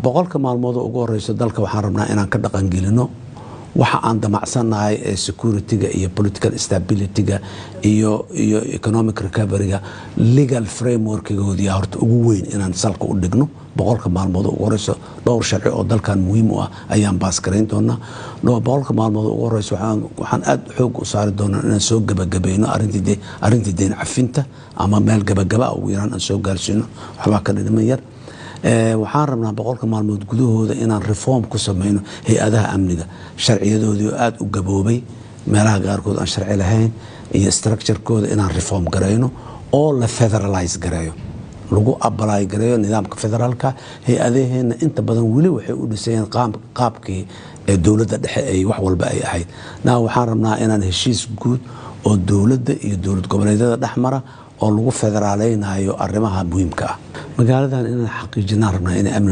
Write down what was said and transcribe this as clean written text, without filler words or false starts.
boqolka maalmood ugu horeyso dalka waxaan rabnaa inaan ka dhaqan gelino waxa aan damacsanahay ee security-ga iyo political stability-ga iyo economic recovery-ga legal framework-goodii horta ugu weyn inaan salka u dhigno boqolka maalmood ugu horeyso dhowr sharci oo dalkan muhiim u ah ayaan baas gareyn doonaa boqolka maalmood ugu horeyso waxaan aad xoog u saari doonaa inaan soo gabagabayno arrintii deyn cafinta ama meel gabagaba ugu yaraan aan soo gaarsiino waxbaa ka dhiman yar waxaan rabnaa boqolka maalmood gudahooda inaan reform ku sameyno hay-adaha amniga sharciyadoodii oo aad u gaboobay meelaha qaarkood aan sharci lahayn iyo structurekooda inaan reform gareyno oo la federalize gareeyo lagu apply gareeyo nidaamka federaalka hay-adaheena inta badan weli waxay u dhisayeen qaabkii ee dowladda dhexe ay wax walba ay ahayd waxaan rabnaa inaan heshiis guud oo dowladda iyo dowlad goboleedyada dhexmara oo lagu federaaleynayo arrimaha muhiimka ah magaaladan inaan xaqiijinaan rabnaa inay amni